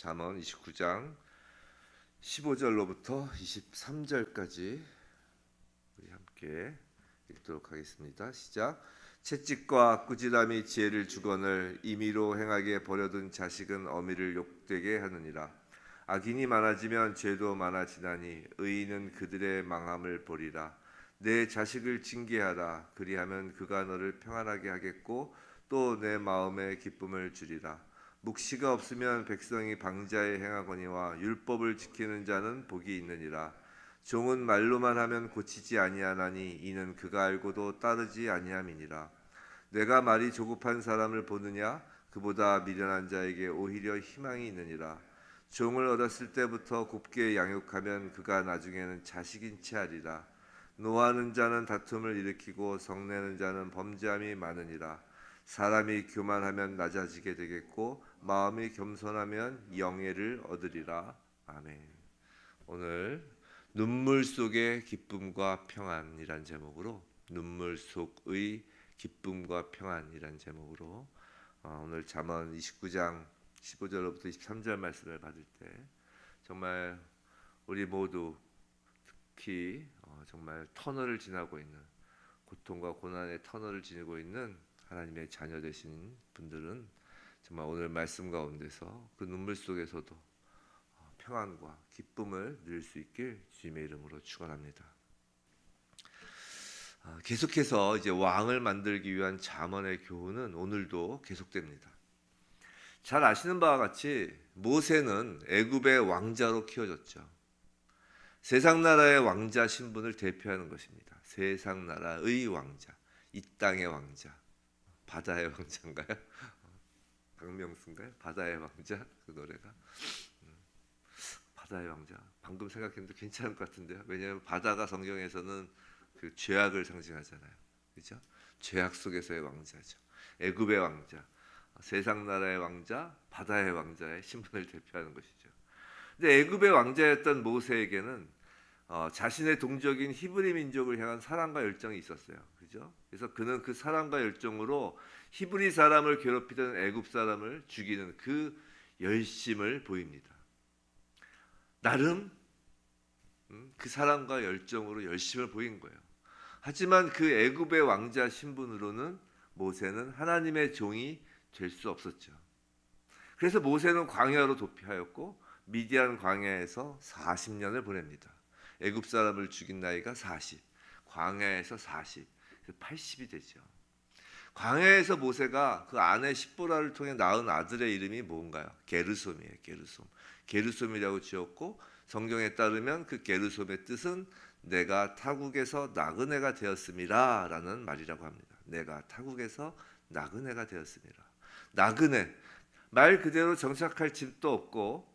잠언 29장 15절로부터 23절까지 우리 함께 읽도록 하겠습니다. 시작. 채찍과 꾸지람이 지혜를 주거늘 임의로 행하게 버려둔 자식은 어미를 욕되게 하느니라. 악인이 많아지면 죄도 많아지나니 의인은 그들의 망함을 보리라. 내 자식을 징계하라. 그리하면 그가 너를 평안하게 하겠고 또 내 마음에 기쁨을 주리라. 묵시가 없으면 백성이 방자에 행하거니와 율법을 지키는 자는 복이 있느니라. 종은 말로만 하면 고치지 아니하나니 이는 그가 알고도 따르지 아니함이니라. 내가 말이 조급한 사람을 보느냐? 그보다 미련한 자에게 오히려 희망이 있느니라. 종을 얻었을 때부터 곱게 양육하면 그가 나중에는 자식인 채 하리라. 노하는 자는 다툼을 일으키고 성내는 자는 범죄함이 많으니라. 사람이 교만하면 낮아지게 되겠고 마음이 겸손하면 영예를 얻으리라. 아멘. 오늘 눈물 속의 기쁨과 평안이란 제목으로 눈물 속의 기쁨과 평안이란 제목으로 오늘 잠언 29장 15절로부터 23절 말씀을 받을 때 정말 우리 모두 특히 정말 터널을 지나고 있는 고통과 고난의 터널을 지니고 있는 하나님의 자녀 되신 분들은 정말 오늘 말씀 가운데서 그 눈물 속에서도 평안과 기쁨을 누릴 수 있길 주님의 이름으로 축원합니다. 계속해서 이제 왕을 만들기 위한 잠언의 교훈은 오늘도 계속됩니다. 잘 아시는 바와 같이 모세는 애굽의 왕자로 키워졌죠. 세상 나라의 왕자 신분을 대표하는 것입니다. 세상 나라의 왕자, 이 땅의 왕자. 바다의 왕자인가요? 박명수인가요? 바다의 왕자 그 노래가 바다의 왕자. 방금 생각했는데 괜찮을 것 같은데요. 왜냐하면 바다가 성경에서는 그 죄악을 상징하잖아요. 그렇죠? 죄악 속에서의 왕자죠. 애굽의 왕자, 세상 나라의 왕자, 바다의 왕자의 신분을 대표하는 것이죠. 근데 애굽의 왕자였던 모세에게는 자신의 동족인 히브리 민족을 향한 사랑과 열정이 있었어요. 그죠? 그래서 그는 그 사랑과 열정으로 히브리 사람을 괴롭히던 애굽 사람을 죽이는 그 열심을 보입니다. 나름 그 사랑과 열정으로 열심을 보인 거예요. 하지만 그 애굽의 왕자 신분으로는 모세는 하나님의 종이 될 수 없었죠. 그래서 모세는 광야로 도피하였고 미디안 광야에서 40년을 보냅니다. 애굽 사람을 죽인 나이가 40, 광야에서 40, 80이 되죠. 광야에서 모세가 그 아내 십보라를 통해 낳은 아들의 이름이 뭔가요? 게르솜이에요. 게르솜이라고 지었고 성경에 따르면 그 게르솜의 뜻은 내가 타국에서 나그네가 되었음이라 라는 말이라고 합니다. 내가 타국에서 나그네가 되었음이라. 나그네, 말 그대로 정착할 집도 없고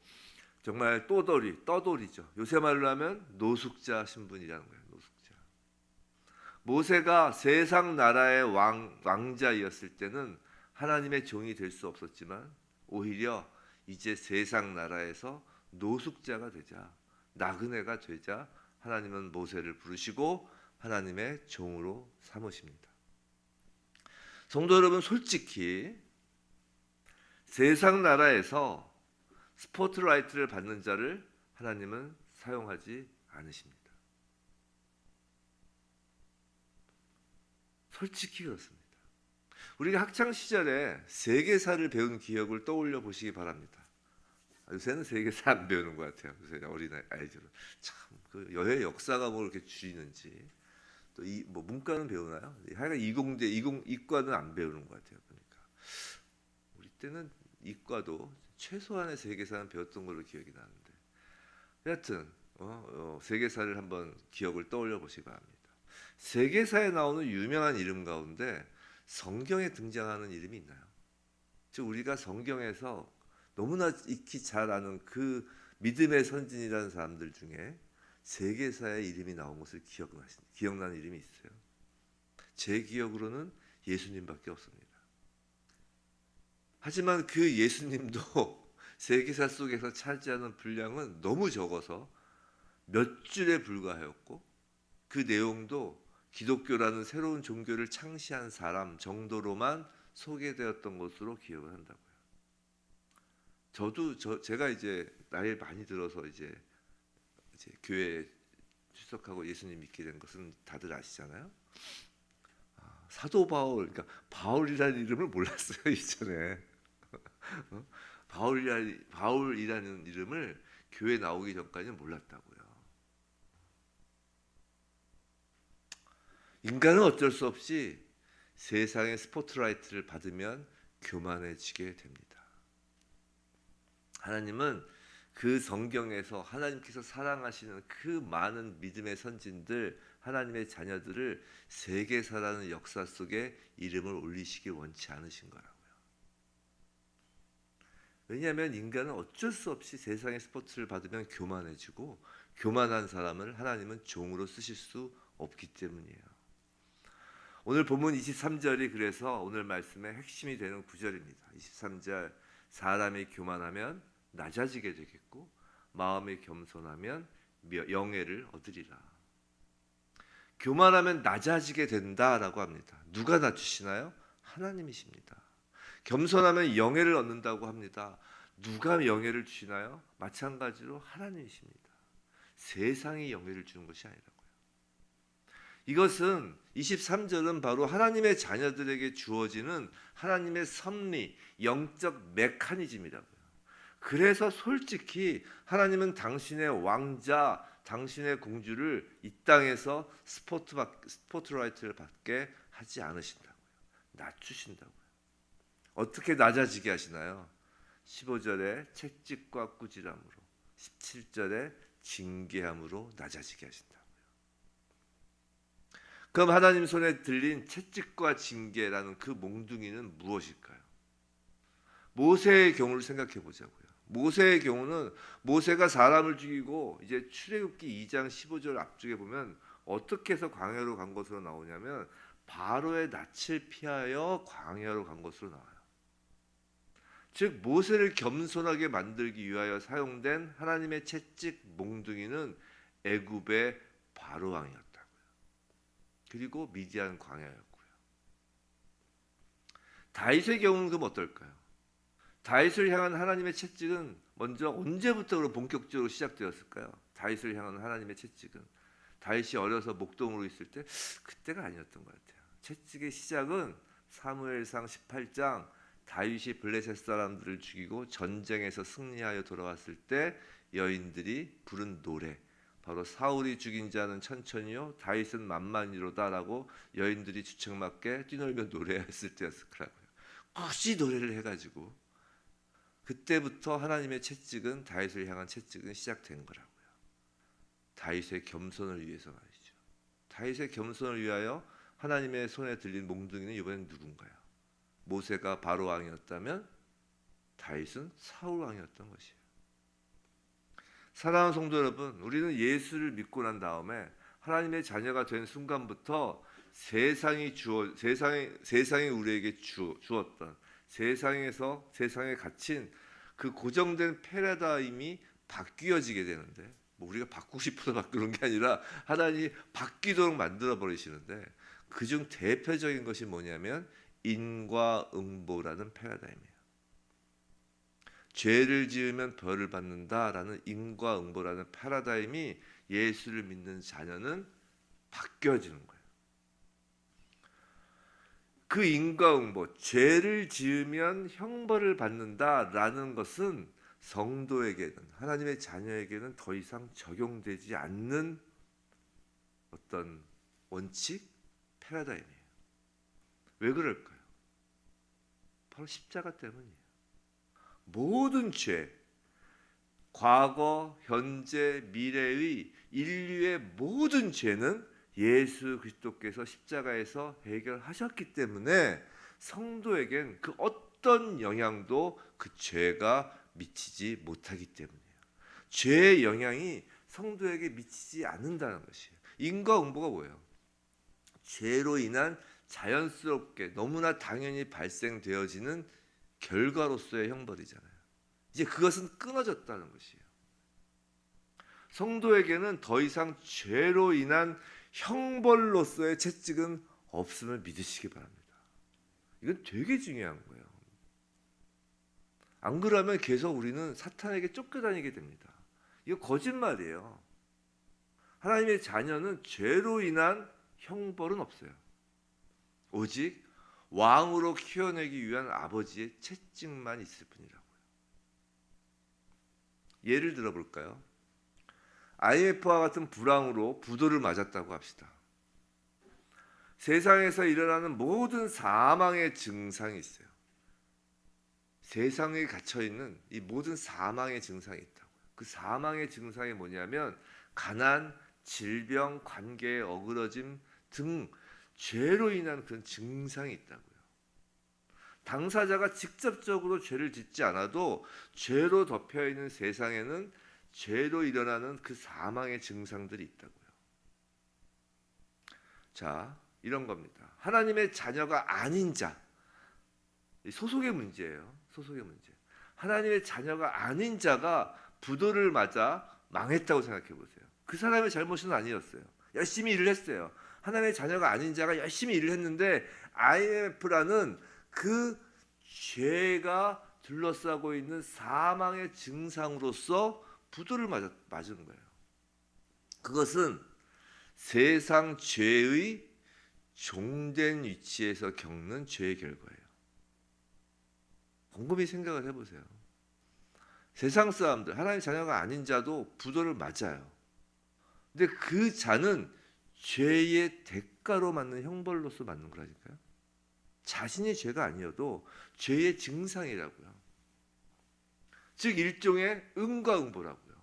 정말 떠돌이죠. 요새 말로 하면 노숙자 신분이라는 거예요. 노숙자. 모세가 세상 나라의 왕자였을 때는 하나님의 종이 될 수 없었지만 오히려 이제 세상 나라에서 노숙자가 되자, 나그네가 되자 하나님은 모세를 부르시고 하나님의 종으로 삼으십니다. 성도 여러분, 솔직히 세상 나라에서 스포트라이트를 받는 자를 하나님은 사용하지 않으십니다. 솔직히 그렇습니다. 우리가 학창 시절에 세계사를 배운 기억을 떠올려 보시기 바랍니다. 요새는 세계사 안 배우는 것 같아요. 요새 어린 아이들은 참 그 여해 역사가 뭐 이렇게 줄이는지 또 뭐 문과는 배우나요? 하여간 이과는 안 배우는 것 같아요. 그러니까 우리 때는 이과도 최소한의 세계사는 배웠던 걸로 기억이 나는데 여하튼 세계사를 한번 기억을 떠올려 보시기 바랍니다. 세계사에 나오는 유명한 이름 가운데 성경에 등장하는 이름이 있나요? 즉 우리가 성경에서 너무나 익히 잘 아는 그 믿음의 선진이라는 사람들 중에 세계사의 이름이 나온 것을 기억나는 이름이 있어요. 제 기억으로는 예수님밖에 없습니다. 하지만 그 예수님도 세계사 속에서 차지하는 분량은 너무 적어서 몇 줄에 불과하였고 그 내용도 기독교라는 새로운 종교를 창시한 사람 정도로만 소개되었던 것으로 기억을 한다고요. 제가 이제 나이 많이 들어서 이제 교회 출석하고 예수님 믿게 된 것은 다들 아시잖아요. 사도 바울, 그러니까 바울이라는 이름을 몰랐어요 이전에. 바울이라는 이름을 교회 나오기 전까지는 몰랐다고요. 인간은 어쩔 수 없이 세상의 스포트라이트를 받으면 교만해지게 됩니다. 하나님은 그 성경에서 하나님께서 사랑하시는 그 많은 믿음의 선진들, 하나님의 자녀들을 세계사라는 역사 속에 이름을 올리시길 원치 않으신 거라고요. 왜냐하면 인간은 어쩔 수 없이 세상의 스포트를 받으면 교만해지고, 교만한 사람을 하나님은 종으로 쓰실 수 없기 때문이에요. 오늘 본문 23절이 그래서 오늘 말씀의 핵심이 되는 구절입니다. 23절, 사람이 교만하면 낮아지게 되겠고 마음이 겸손하면 영예를 얻으리라. 교만하면 낮아지게 된다라고 합니다. 누가 낮추시나요? 하나님이십니다. 겸손하면 영예를 얻는다고 합니다. 누가 영예를 주시나요? 마찬가지로 하나님이십니다. 세상이 영예를 주는 것이 아니라고요. 이것은 23절은 바로 하나님의 자녀들에게 주어지는 하나님의 섭리, 영적 메커니즘이라고요. 그래서 솔직히 하나님은 당신의 왕자, 당신의 공주를 이 땅에서 스포트라이트를 받게 하지 않으신다고요. 낮추신다고요. 어떻게 낮아지게 하시나요? 15절에 채찍과 꾸지람으로, 17절에 징계함으로 낮아지게 하신다고요. 그럼 하나님 손에 들린 채찍과 징계라는 그 몽둥이는 무엇일까요? 모세의 경우를 생각해 보자고요. 모세의 경우는 모세가 사람을 죽이고 이제 출애굽기 2장 15절 앞쪽에 보면 어떻게 해서 광야로 간 것으로 나오냐면 바로의 낯을 피하여 광야로 간 것으로 나와요. 즉 모세를 겸손하게 만들기 위하여 사용된 하나님의 채찍 몽둥이는 애굽의 바로 왕이었다고요. 그리고 미디안 광야였고요. 다윗의 경우는 그럼 어떨까요? 다윗을 향한 하나님의 채찍은 먼저 언제부터 본격적으로 시작되었을까요? 다윗을 향한 하나님의 채찍은 다윗이 어려서 목동으로 있을 때 그때가 아니었던 것 같아요. 채찍의 시작은 사무엘상 18장 다윗이 블레셋 사람들을 죽이고 전쟁에서 승리하여 돌아왔을 때 여인들이 부른 노래, 바로 사울이 죽인 자는 천천히요 다윗은 만만히로다라고 여인들이 주책맞게 뛰놀며 노래했을 때였을 거라고요. 굳이 노래를 해가지고 그때부터 하나님의 채찍은 다윗을 향한 채찍은 시작된 거라고요. 다윗의 겸손을 위해서 말이죠. 다윗의 겸손을 위하여 하나님의 손에 들린 몽둥이는 이번엔 누군가요? 모세가 바로 왕이었다면 다윗은 사울 왕이었던 것이에요. 사랑하는 성도 여러분, 우리는 예수를 믿고 난 다음에 하나님의 자녀가 된 순간부터 세상이 우리에게 주었던 세상에 갇힌 그 고정된 패러다임이 바뀌어지게 되는데, 뭐 우리가 바꾸고 싶어서 바꾸는 게 아니라 하나님이 바뀌도록 만들어 버리시는데, 그중 대표적인 것이 뭐냐면 인과응보라는 패러다임이에요. 죄를 지으면 벌을 받는다라는 인과응보라는 패러다임이 예수를 믿는 자녀는 바뀌어지는 거예요. 그 인과응보, 죄를 지으면 형벌을 받는다라는 것은 성도에게는, 하나님의 자녀에게는 더 이상 적용되지 않는 어떤 원칙, 패러다임이에요. 왜 그럴까요? 바로 십자가 때문이에요. 모든 죄, 과거, 현재, 미래의 인류의 모든 죄는 예수 그리스도께서 십자가에서 해결하셨기 때문에 성도에겐 그 어떤 영향도 그 죄가 미치지 못하기 때문이에요. 죄의 영향이 성도에게 미치지 않는다는 것이에요. 인과응보가 뭐예요? 죄로 인한 자연스럽게 너무나 당연히 발생되어지는 결과로서의 형벌이잖아요. 이제 그것은 끊어졌다는 것이에요. 성도에게는 더 이상 죄로 인한 형벌로서의 채찍은 없음을 믿으시기 바랍니다. 이건 되게 중요한 거예요. 안 그러면 계속 우리는 사탄에게 쫓겨다니게 됩니다. 이거 거짓말이에요. 하나님의 자녀는 죄로 인한 형벌은 없어요. 오직 왕으로 키워내기 위한 아버지의 채찍만 있을 뿐이라고요. 예를 들어볼까요? IMF와 같은 불황으로 부도를 맞았다고 합시다. 세상에서 일어나는 모든 사망의 증상이 있어요. 세상에 갇혀있는 이 모든 사망의 증상이 있다고요. 그 사망의 증상이 뭐냐면 가난, 질병, 관계의 어그러짐 등 죄로 인한 그런 증상이 있다고요. 당사자가 직접적으로 죄를 짓지 않아도 죄로 덮여있는 세상에는 죄로 일어나는 그 사망의 증상들이 있다고요. 자, 이런 겁니다. 하나님의 자녀가 아닌 자, 소속의 문제예요. 소속의 문제. 하나님의 자녀가 아닌 자가 부도를 맞아 망했다고 생각해 보세요. 그 사람의 잘못은 아니었어요. 열심히 일을 했어요. 하나님의 자녀가 아닌 자가 열심히 일을 했는데 IMF라는 그 죄가 둘러싸고 있는 사망의 증상으로서 부도를 맞은 거예요. 그것은 세상 죄의 종된 위치에서 겪는 죄의 결과예요. 곰곰이 생각을 해보세요. 세상 사람들, 하나님의 자녀가 아닌 자도 부도를 맞아요. 근데 그 자는 죄의 대가로 맞는 형벌로서 맞는 거라니까요. 자신이 죄가 아니어도 죄의 증상이라고요. 즉 일종의 응과응보라고요.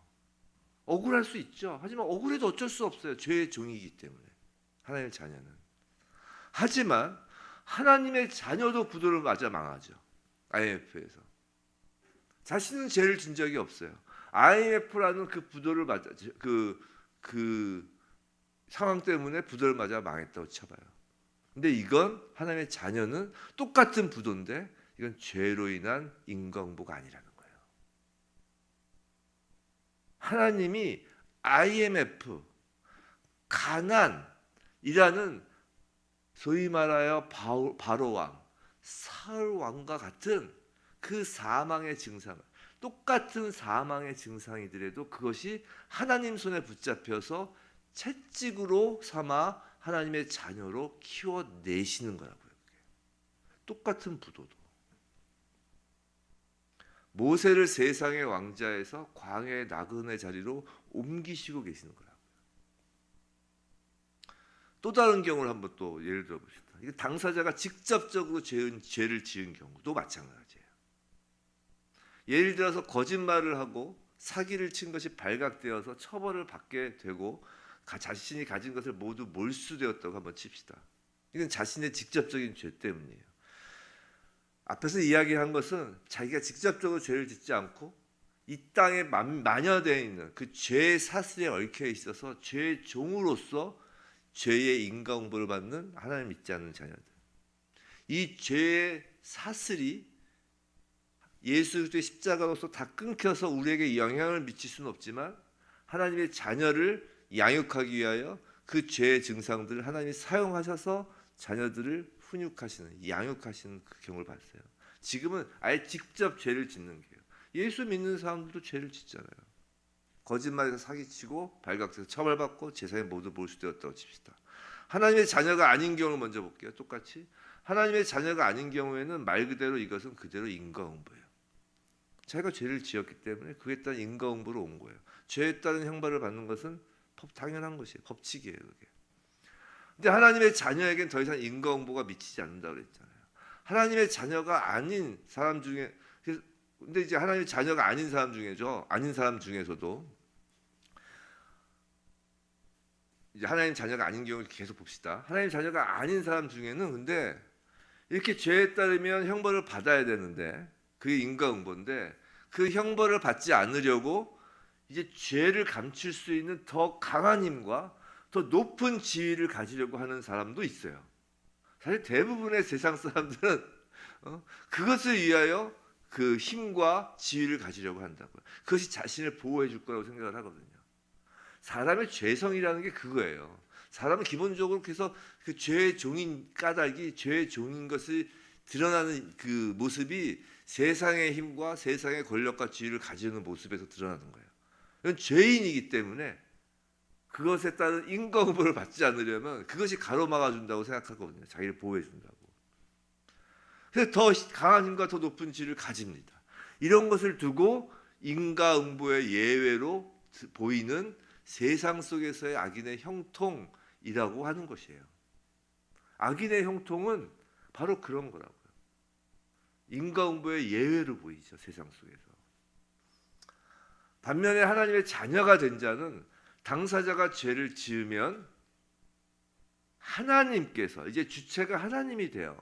억울할 수 있죠. 하지만 억울해도 어쩔 수 없어요. 죄의 종이기 때문에. 하나님의 자녀는. 하지만 하나님의 자녀도 부도를 맞아 망하죠. IMF에서. 자신은 죄를 진 적이 없어요. IMF라는 그 부도를 맞아 그 상황 때문에 부도를 맞아 망했다고 쳐봐요. 근데 이건 하나님의 자녀는 똑같은 부도인데 이건 죄로 인한 인과응보가 아니라는 거예요. 하나님이 IMF, 가난이라는 소위 말하여 바로 왕, 사울 왕과 같은 그 사망의 증상, 똑같은 사망의 증상이더라도 그것이 하나님 손에 붙잡혀서 채찍으로 삼아 하나님의 자녀로 키워내시는 거라고요. 똑같은 부도도. 모세를 세상의 왕자에서 광야의 나그네 자리로 옮기시고 계시는 거라고요. 또 다른 경우를 한번 또 예를 들어봅시다. 이게 당사자가 직접적으로 죄를 지은 경우도 마찬가지예요. 예를 들어서 거짓말을 하고 사기를 친 것이 발각되어서 처벌을 받게 되고 자신이 가진 것을 모두 몰수되었다고 한번 칩시다. 이건 자신의 직접적인 죄 때문이에요. 앞에서 이야기한 것은 자기가 직접적으로 죄를 짓지 않고 이 땅에 만연되어 있는 그 죄의 사슬에 얽혀 있어서 죄의 종으로서 죄의 인과응보를 받는 하나님 믿지 않는 자녀들. 이 죄의 사슬이 예수 그리스도의 십자가로서 다 끊겨서 우리에게 영향을 미칠 수는 없지만 하나님의 자녀를 양육하기 위하여 그 죄의 증상들을 하나님이 사용하셔서 자녀들을 훈육하시는, 양육하시는 그 경우를 봤어요. 지금은 아예 직접 죄를 짓는 게요. 예수 믿는 사람들도 죄를 짓잖아요. 거짓말에서 사기치고 발각돼서 처벌받고 재산이 모두 몰수되었다고 칩시다. 하나님의 자녀가 아닌 경우를 먼저 볼게요. 똑같이 하나님의 자녀가 아닌 경우에는 말 그대로 이것은 그대로 인과응보예요. 자기가 죄를 지었기 때문에 그에 따른 인과응보로 온 거예요. 죄에 따른 형벌을 받는 것은 당연한 것이에요. 법칙이에요. 그게. 근데 하나님의 자녀에겐 더 이상 인과응보가 미치지 않는다고 그랬잖아요. 하나님의 자녀가 아닌 사람 중에, 근데 이제 하나님의 자녀가 아닌 사람 중에서도 이제 하나님 자녀가 아닌 경우를 계속 봅시다. 하나님 자녀가 아닌 사람 중에는 근데 이렇게 죄에 따르면 형벌을 받아야 되는데 그게 인과응보인데 그 형벌을 받지 않으려고 이제 죄를 감출 수 있는 더 강한 힘과 더 높은 지위를 가지려고 하는 사람도 있어요. 사실 대부분의 세상 사람들은 그것을 위하여 그 힘과 지위를 가지려고 한다고요. 그것이 자신을 보호해 줄 거라고 생각을 하거든요. 사람의 죄성이라는 게 그거예요. 사람은 기본적으로 그래서 그 죄의 종인 까닭이 죄의 종인 것을 드러나는 그 모습이 세상의 힘과 세상의 권력과 지위를 가지는 모습에서 드러나는 거예요. 이건 죄인이기 때문에 그것에 따른 인과응보를 받지 않으려면 그것이 가로막아 준다고 생각하거든요. 자기를 보호해 준다고. 그래서 더 강한 힘과 더 높은 지위를 가집니다. 이런 것을 두고 인과응보의 예외로 보이는 세상 속에서의 악인의 형통이라고 하는 것이에요. 악인의 형통은 바로 그런 거라고요. 인과응보의 예외로 보이죠, 세상 속에서. 반면에 하나님의 자녀가 된 자는 당사자가 죄를 지으면 하나님께서, 이제 주체가 하나님이 돼요.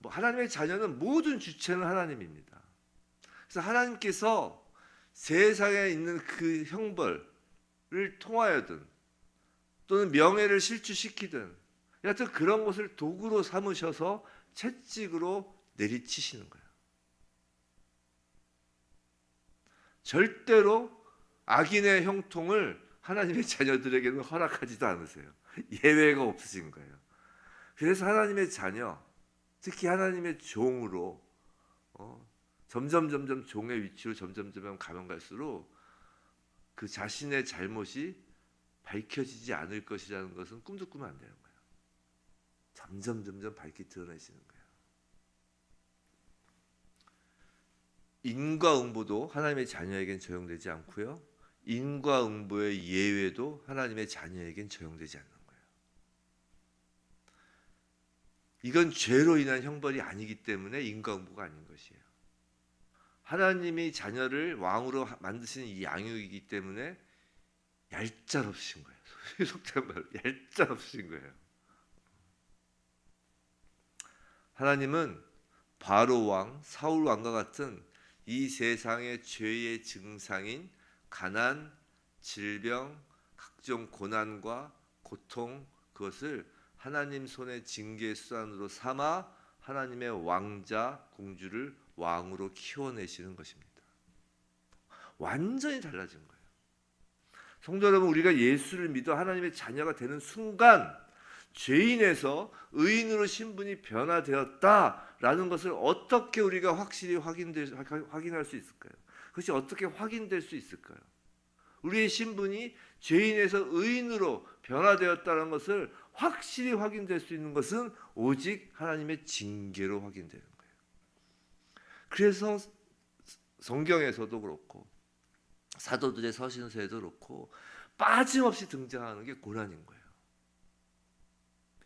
하나님의 자녀는 모든 주체는 하나님입니다. 그래서 하나님께서 세상에 있는 그 형벌을 통하여든 또는 명예를 실추시키든 여하튼 그런 것을 도구로 삼으셔서 채찍으로 내리치시는 거예요. 절대로 악인의 형통을 하나님의 자녀들에게는 허락하지도 않으세요. 예외가 없으신 거예요. 그래서 하나님의 자녀, 특히 하나님의 종으로 점점 종의 위치로 점점 가면 갈수록 그 자신의 잘못이 밝혀지지 않을 것이라는 것은 꿈도 꾸면 안 되는 거예요. 점점 밝게 드러내시는 거예요. 인과응보도 하나님의 자녀에겐 적용되지 않고요. 인과응보의 예외도 하나님의 자녀에겐 적용되지 않는 거예요. 이건 죄로 인한 형벌이 아니기 때문에 인과응보가 아닌 것이에요. 하나님이 자녀를 왕으로 만드신 이 양육이기 때문에 얄짤없으신 거예요. 속된 말로 얄짤없으신 거예요. 하나님은 바로 왕, 사울 왕과 같은 이 세상의 죄의 증상인 가난, 질병, 각종 고난과 고통, 그것을 하나님 손의 징계 수단으로 삼아 하나님의 왕자, 공주를 왕으로 키워내시는 것입니다. 완전히 달라진 거예요. 성도 여러분, 우리가 예수를 믿어 하나님의 자녀가 되는 순간 죄인에서 의인으로 신분이 변화되었다라는 것을 어떻게 우리가 확실히 확인할 수 있을까요? 그것이 어떻게 확인될 수 있을까요? 우리의 신분이 죄인에서 의인으로 변화되었다는 것을 확실히 확인될 수 있는 것은 오직 하나님의 징계로 확인되는 거예요. 그래서 성경에서도 그렇고 사도들의 서신서에도 그렇고 빠짐없이 등장하는 게 고난인 거예요.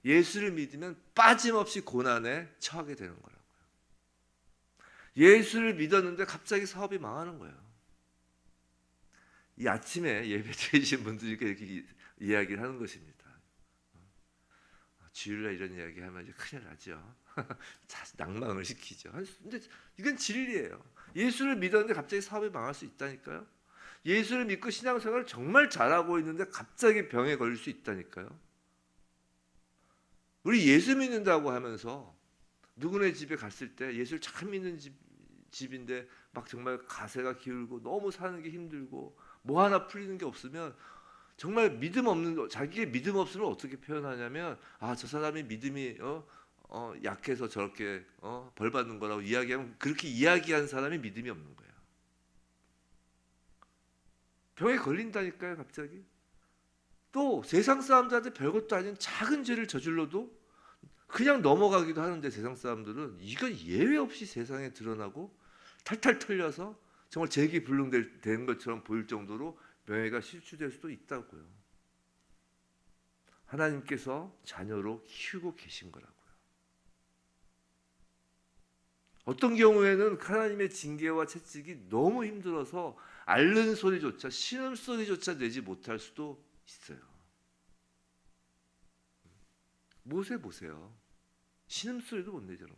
예수를 믿으면 빠짐없이 고난에 처하게 되는 거라고요. 예수를 믿었는데 갑자기 사업이 망하는 거예요. 이 아침에 예배 드리신 분들이 이렇게 이야기를 하는 것입니다. 주일날 이런 이야기 하면 이제 큰일 나죠. 낭망을 시키죠. 근데 이건 진리예요. 예수를 믿었는데 갑자기 사업이 망할 수 있다니까요. 예수를 믿고 신앙생활을 정말 잘하고 있는데 갑자기 병에 걸릴 수 있다니까요. 우리 예수 믿는다고 하면서 누구네 집에 갔을 때 예수를 잘 믿는 집인데 막 정말 가세가 기울고 너무 사는 게 힘들고 뭐 하나 풀리는 게 없으면 정말 믿음 없는, 자기의 믿음 없음을 어떻게 표현하냐면 저 사람이 믿음이 약해서 저렇게 벌 받는 거라고 이야기하면, 그렇게 이야기한 사람이 믿음이 없는 거예요. 병에 걸린다니까요, 갑자기. 또 세상 사람들한테 별것도 아닌 작은 죄를 저질러도 그냥 넘어가기도 하는데, 세상 사람들은 이건 예외 없이 세상에 드러나고 탈탈 털려서 정말 재기불능된 것처럼 보일 정도로 명예가 실추될 수도 있다고요. 하나님께서 자녀로 키우고 계신 거라고요. 어떤 경우에는 하나님의 징계와 채찍이 너무 힘들어서 앓는 소리조차, 신음소리조차 내지 못할 수도 있어요. 모세 보세요. 신음소리도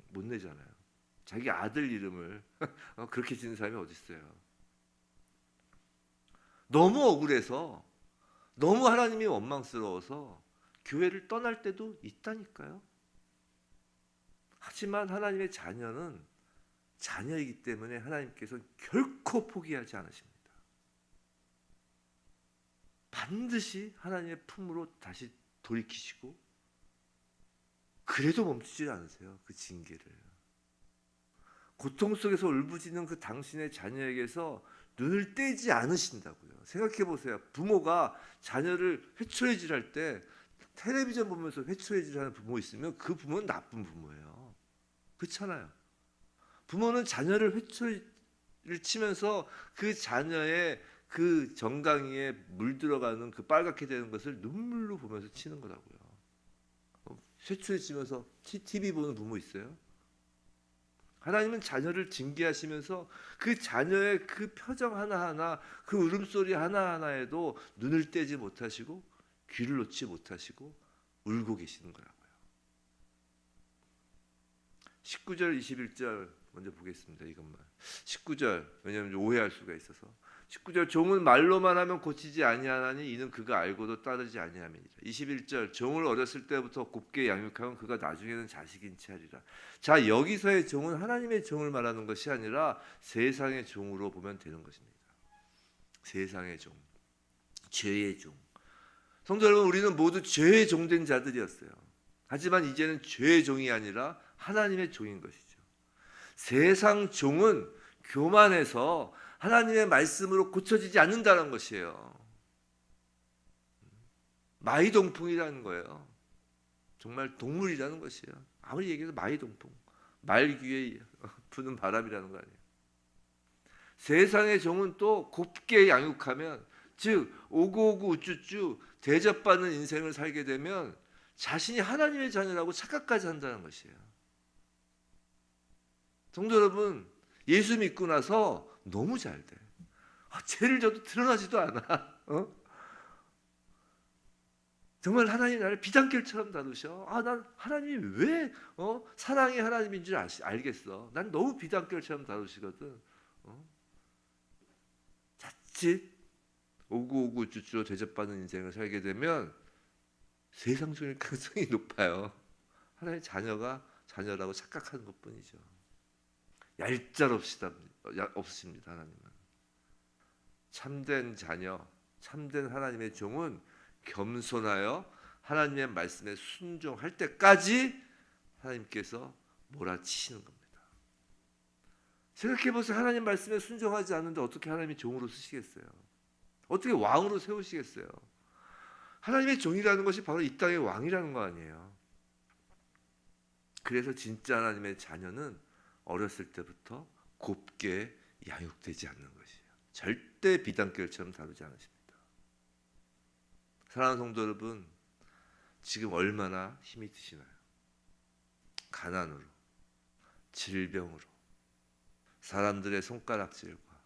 못 내잖아요. 자기 아들 이름을 그렇게 지는 사람이 어디 있어요. 너무 억울해서, 너무 하나님이 원망스러워서 교회를 떠날 때도 있다니까요. 하지만 하나님의 자녀는 자녀이기 때문에 하나님께서 결코 포기하지 않으십니다. 반드시 하나님의 품으로 다시 돌이키시고, 그래도 멈추지 않으세요. 그 징계를. 고통 속에서 울부짖는 그 당신의 자녀에게서 눈을 떼지 않으신다고요. 생각해 보세요. 부모가 자녀를 회초리질할 때 텔레비전 보면서 회초리질하는 부모 있으면 그 부모는 나쁜 부모예요. 그렇잖아요. 부모는 자녀를 회초리를 치면서 그 자녀의 그 정강이에 물들어가는 그 빨갛게 되는 것을 눈물로 보면서 치는 거라고요. 회초리 치면서 TV 보는 부모 있어요? 하나님은 자녀를 징계하시면서 그 자녀의 그 표정 하나하나, 그 울음소리 하나하나에도 눈을 떼지 못하시고 귀를 놓지 못하시고 울고 계시는 거라고요. 19절 21절 먼저 보겠습니다. 이것만. 19절, 왜냐하면 오해할 수가 있어서. 19절, 종은 말로만 하면 고치지 아니하나니 이는 그가 알고도 따르지 아니함이니라. 21절, 종을 어렸을 때부터 곱게 양육하면 그가 나중에는 자식인 채 하리라. 자, 여기서의 종은 하나님의 종을 말하는 것이 아니라 세상의 종으로 보면 되는 것입니다. 세상의 종, 죄의 종. 성도 여러분, 우리는 모두 죄의 종된 자들이었어요. 하지만 이제는 죄의 종이 아니라 하나님의 종인 것이죠. 세상 종은 교만해서 하나님의 말씀으로 고쳐지지 않는다는 것이에요. 마이동풍이라는 거예요. 정말 동물이라는 것이에요. 아무리 얘기해도 마이동풍, 말 귀에 부는 바람이라는 거 아니에요. 세상의 종은 또 곱게 양육하면, 즉 오구오구 우쭈쭈 대접받는 인생을 살게 되면 자신이 하나님의 자녀라고 착각까지 한다는 것이에요. 성도 여러분, 예수 믿고 나서 너무 잘 돼. 죄를 져도 드러나지도 않아. 정말 하나님 나를 비단결처럼 다루셔. 난 하나님이 왜 사랑의 하나님인 줄 알겠어. 난 너무 비단결처럼 다루시거든. 자칫 오구오구 쭈쭈로 대접받는 인생을 살게 되면 세상 중일 가능성이 높아요. 하나님의 자녀라고 착각하는 것뿐이죠. 없으십니다. 하나님은 참된 자녀, 참된 하나님의 종은 겸손하여 하나님의 말씀에 순종할 때까지 하나님께서 몰아치시는 겁니다. 생각해보세요. 하나님 말씀에 순종하지 않는데 어떻게 하나님이 종으로 쓰시겠어요? 어떻게 왕으로 세우시겠어요? 하나님의 종이라는 것이 바로 이 땅의 왕이라는 거 아니에요. 그래서 진짜 하나님의 자녀는 어렸을 때부터 곱게 양육되지 않는 것이에요. 절대 비단결처럼 다루지 않으십니다. 사랑하는 성도 여러분, 지금 얼마나 힘이 드시나요? 가난으로, 질병으로, 사람들의 손가락질과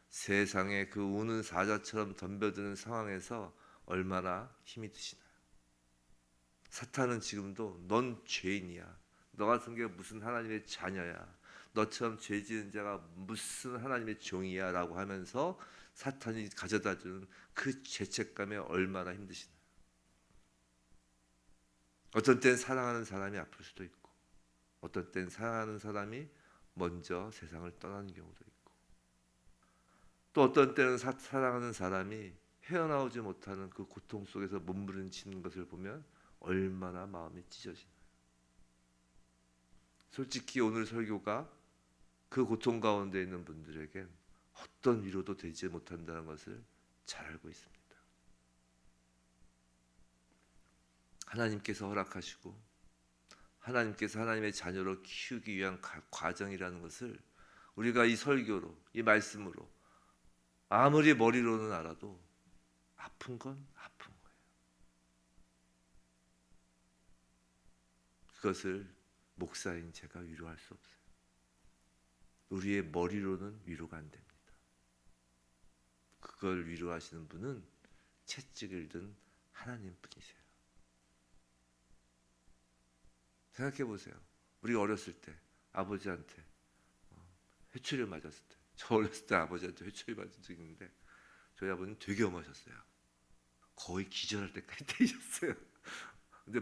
세상의 그 우는 사자처럼 덤벼드는 상황에서 얼마나 힘이 드시나요? 사탄은 지금도 넌 죄인이야. 너 같은 게 무슨 하나님의 자녀야. 너처럼 죄 지은 자가 무슨 하나님의 종이야 라고 하면서 사탄이 가져다주는 그 죄책감에 얼마나 힘드시나요? 어떤 땐 사랑하는 사람이 아플 수도 있고, 어떤 땐 사랑하는 사람이 먼저 세상을 떠나는 경우도 있고, 또 어떤 때는 사랑하는 사람이 헤어나오지 못하는 그 고통 속에서 몸부림치는 것을 보면 얼마나 마음이 찢어지나요? 솔직히 오늘 설교가 그 고통 가운데 있는 분들에겐 어떤 위로도 되지 못한다는 것을 잘 알고 있습니다. 하나님께서 허락하시고 하나님께서 하나님의 자녀로 키우기 위한 과정이라는 것을 우리가 이 설교로, 이 말씀으로 아무리 머리로는 알아도 아픈 건 아픈 거예요. 그것을 목사인 제가 위로할 수 없어요. 우리의 머리로는 위로가 안 됩니다. 그걸 위로하시는 분은 채찍을 든 하나님 분이세요. 생각해 보세요. 우리가 어렸을 때 아버지한테 회초리를 맞았을 때, 저 어렸을 때 아버지한테 회초리 맞은 적이 있는데 저희 아버지는 되게 엄하셨어요. 거의 기절할 때까지 때리셨어요. 근데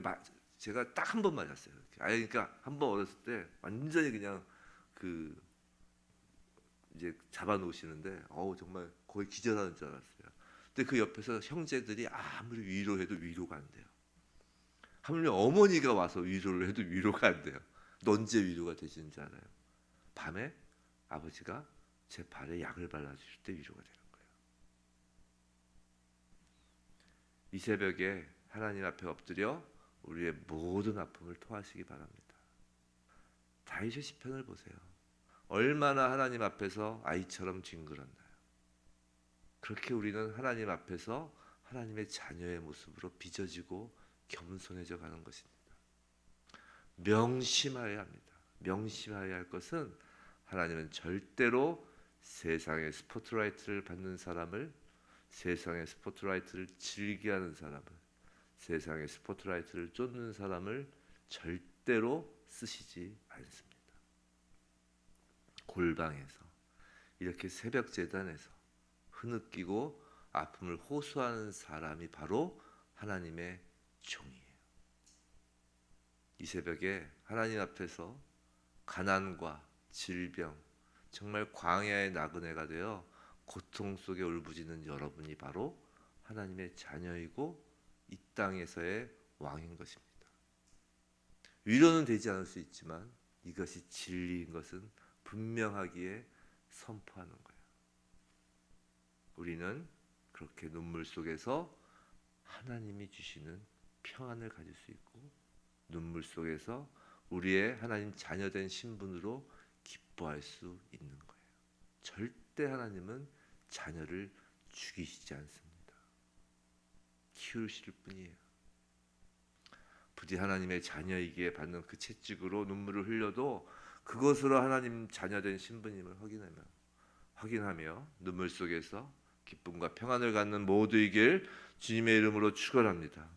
제가 딱 한 번 맞았어요. 그러니까 한 번 어렸을 때 완전히 그냥 이제 잡아 놓으시는데 정말 거의 기절하는 줄 알았어요. 근데 그 옆에서 형제들이 아무리 위로해도 위로가 안 돼요. 하물며 어머니가 와서 위로를 해도 위로가 안 돼요. 언제 위로가 되시는 줄 알아요? 밤에 아버지가 제 발에 약을 발라주실 때 위로가 되는 거예요. 이 새벽에 하나님 앞에 엎드려 우리의 모든 아픔을 토하시기 바랍니다. 다윗의 시편을 보세요. 얼마나 하나님 앞에서 아이처럼 뒹굴었나요. 그렇게 우리는 하나님 앞에서 하나님의 자녀의 모습으로 빚어지고 겸손해져 가는 것입니다. 명심하여야 합니다. 명심하여야 할 것은 하나님은 절대로 세상의 스포트라이트를 받는 사람을, 세상의 스포트라이트를 즐겨하는 사람을, 세상의 스포트라이트를 쫓는 사람을 절대로 쓰시지 않습니다. 골방에서 이렇게 새벽 제단에서 흐느끼고 아픔을 호소하는 사람이 바로 하나님의 종이에요. 이 새벽에 하나님 앞에서 가난과 질병, 정말 광야의 나그네가 되어 고통 속에 울부짖는 여러분이 바로 하나님의 자녀이고 이 땅에서의 왕인 것입니다. 위로는 되지 않을 수 있지만 이것이 진리인 것은 분명하기에 선포하는 거예요. 우리는 그렇게 눈물 속에서 하나님이 주시는 평안을 가질 수 있고, 눈물 속에서 우리의 하나님 자녀된 신분으로 기뻐할 수 있는 거예요. 절대 하나님은 자녀를 죽이시지 않습니다. 키우실 뿐이에요. 부디 하나님의 자녀이기에 받는 그 채찍으로 눈물을 흘려도 그것으로 하나님 자녀된 신분임을 확인하며 눈물 속에서 기쁨과 평안을 갖는 모두이길 주님의 이름으로 축원합니다.